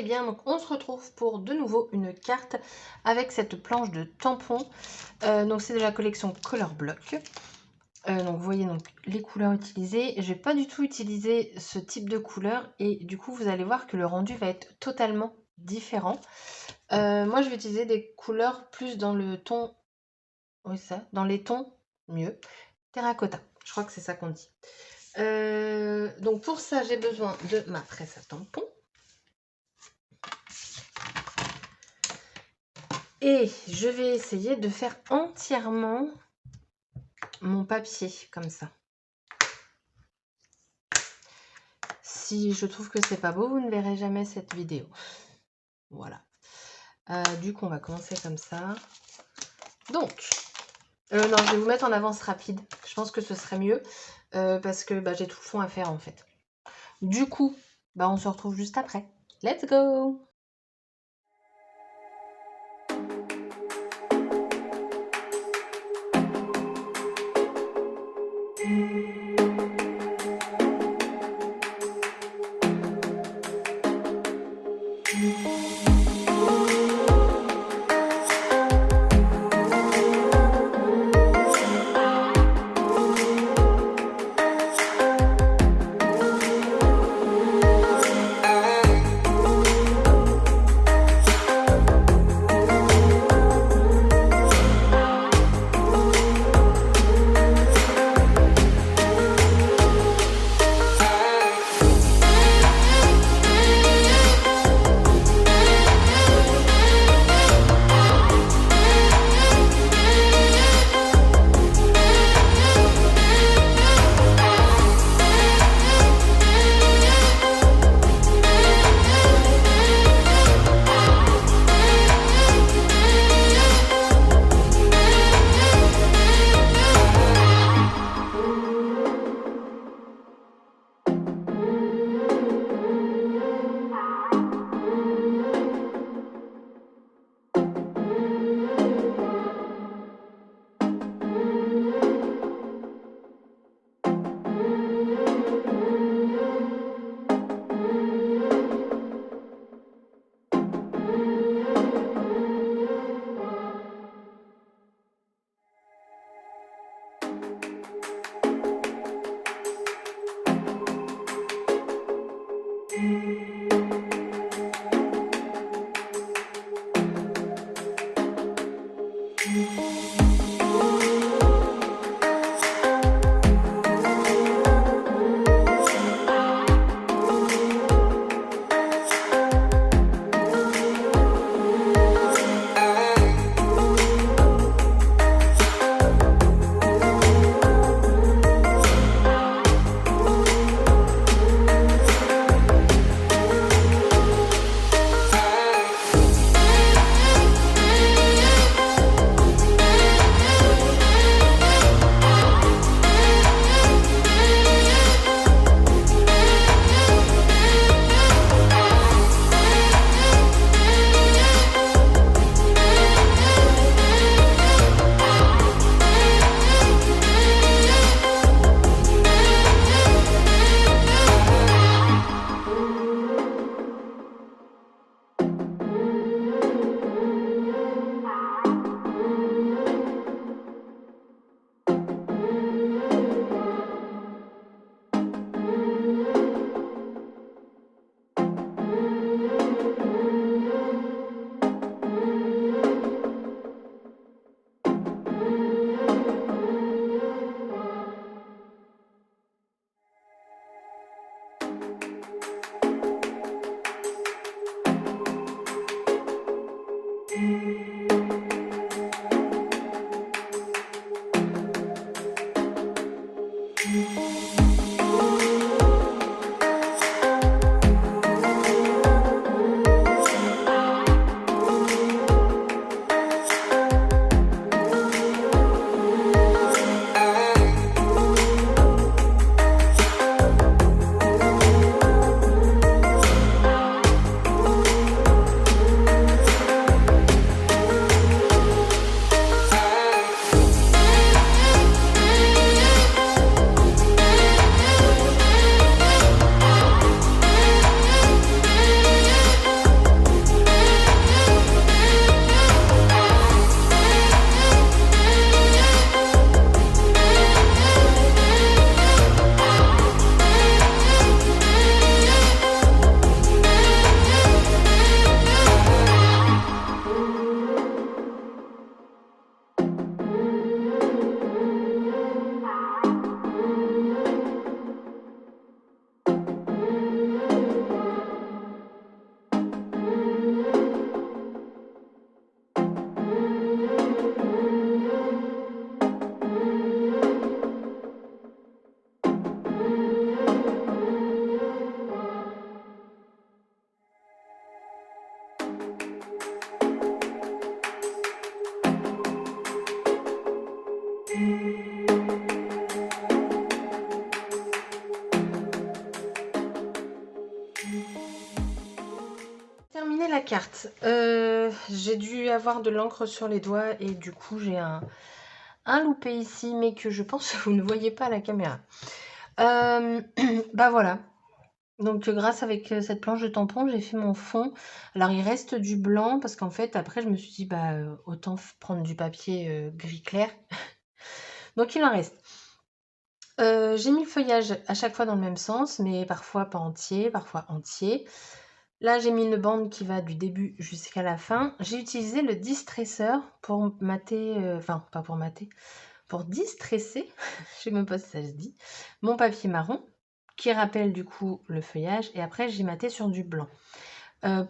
bien, donc on se retrouve pour de nouveau une carte avec cette planche de tampons. Donc c'est de la collection Color Block. Donc vous voyez donc les couleurs utilisées. Je vais pas du tout utiliser ce type de couleur et du coup vous allez voir que le rendu va être totalement différent. Moi je vais utiliser des couleurs plus dans le ton, oui ça, dans les tons mieux, terracotta. Je crois que c'est ça qu'on dit. Donc pour ça j'ai besoin de ma presse à tampons. Et je vais essayer de faire entièrement mon papier comme ça. Si je trouve que c'est pas beau, vous ne verrez jamais cette vidéo. Voilà. Du coup, on va commencer comme ça. Donc, non, je vais vous mettre en avance rapide. Je pense que ce serait mieux parce que j'ai tout le fond à faire en fait. Du coup, on se retrouve juste après. Let's go! Terminé la carte. J'ai dû avoir de l'encre sur les doigts et du coup j'ai un loupé ici, mais que je pense que vous ne voyez pas à la caméra. Bah voilà. Donc grâce avec cette planche de tampon, j'ai fait mon fond. Alors il reste du blanc parce qu'en fait après je me suis dit bah autant prendre du papier gris clair. Donc il en reste. J'ai mis le feuillage à chaque fois dans le même sens, mais parfois pas entier, parfois entier. Là, j'ai mis une bande qui va du début jusqu'à la fin. J'ai utilisé le distresseur pour mater, enfin pas pour mater, pour distresser, je sais même pas si ça se dit, mon papier marron, qui rappelle du coup le feuillage, et après j'ai maté sur du blanc.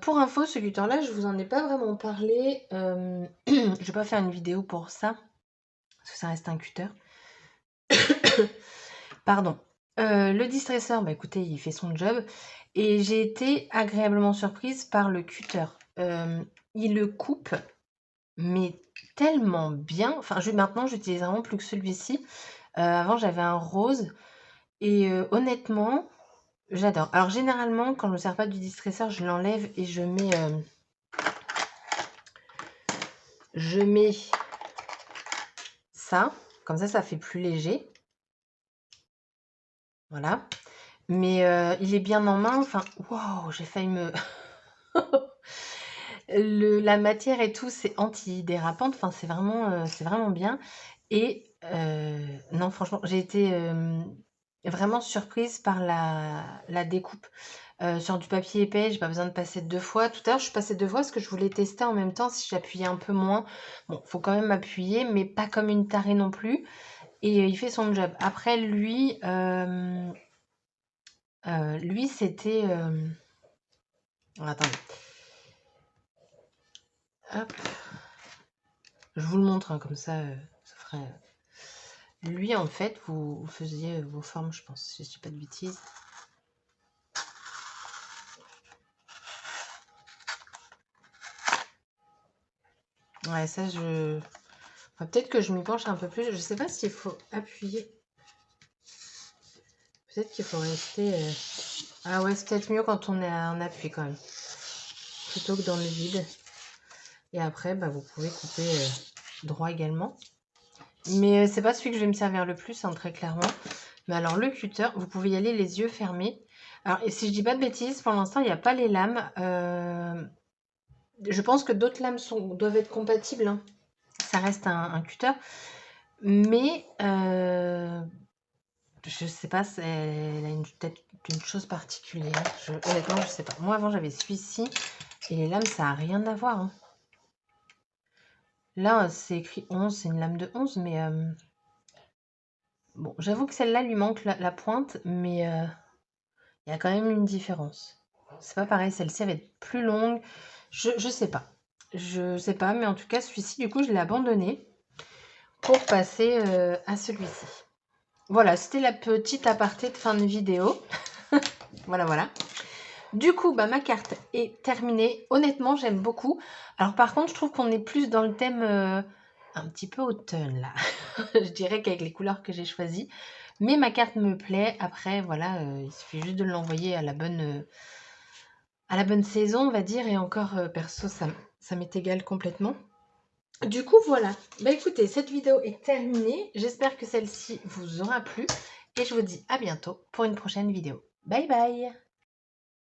Pour info, ce cutter-là, je vous en ai pas vraiment parlé. Je vais pas faire une vidéo pour ça, parce que ça reste un cutter. Pardon. Le distresseur, bah écoutez, il fait son job. Et j'ai été agréablement surprise par le cutter. Il le coupe, mais tellement bien. Enfin, maintenant, j'utilise vraiment plus que celui-ci. Avant, j'avais un rose. Et honnêtement, j'adore. Alors, généralement, quand je ne me sers pas du distresseur, je l'enlève et je mets ça. Comme ça fait plus léger. Voilà. Mais il est bien en main. Enfin, wow, j'ai failli me... La matière et tout, c'est antidérapante. Enfin, c'est vraiment bien. Et non, franchement, j'ai été vraiment surprise par la découpe. Sur du papier épais, j'ai pas besoin de passer 2 fois. Tout à l'heure, je suis passée 2 fois parce que je voulais tester en même temps si j'appuyais un peu moins. Bon, faut quand même appuyer, mais pas comme une tarée non plus. Et il fait son job. Après, lui, c'était... Attendez. Hop. Je vous le montre, hein, comme ça, ça ferait... Lui, en fait, vous faisiez vos formes, je pense, si je ne dis pas de bêtises. Ouais, ça, enfin, peut-être que je m'y penche un peu plus. Je ne sais pas s'il faut appuyer. Peut-être qu'il faut rester... Ah ouais, c'est peut-être mieux quand on est en appui, quand même. Plutôt que dans le vide. Et après, bah, vous pouvez couper droit également. Mais c'est pas celui que je vais me servir le plus, hein, très clairement. Mais alors, le cutter, vous pouvez y aller les yeux fermés. Alors, et si je dis pas de bêtises, pour l'instant, il n'y a pas les lames. Je pense que d'autres lames doivent être compatibles, hein. Ça reste un cutter. Mais je sais pas, elle a peut-être une chose particulière. Honnêtement, je sais pas. Moi, avant, j'avais celui-ci. Et les lames, ça n'a rien à voir, hein. Là, c'est écrit 11, c'est une lame de 11, mais... Bon, j'avoue que celle-là lui manque la pointe, mais il y a quand même une différence. C'est pas pareil, celle-ci va être plus longue. Je sais pas. Je sais pas, mais en tout cas, celui-ci, du coup, je l'ai abandonné pour passer à celui-ci. Voilà, c'était la petite aparté de fin de vidéo. Voilà. Du coup, bah, ma carte est terminée. Honnêtement, j'aime beaucoup. Alors par contre, je trouve qu'on est plus dans le thème un petit peu automne, là. Je dirais qu'avec les couleurs que j'ai choisies. Mais ma carte me plaît. Après, voilà, il suffit juste de l'envoyer à la bonne saison, on va dire. Et encore, perso, ça m'est égal complètement. Du coup, voilà. Bah écoutez, cette vidéo est terminée. J'espère que celle-ci vous aura plu. Et je vous dis à bientôt pour une prochaine vidéo. Bye bye!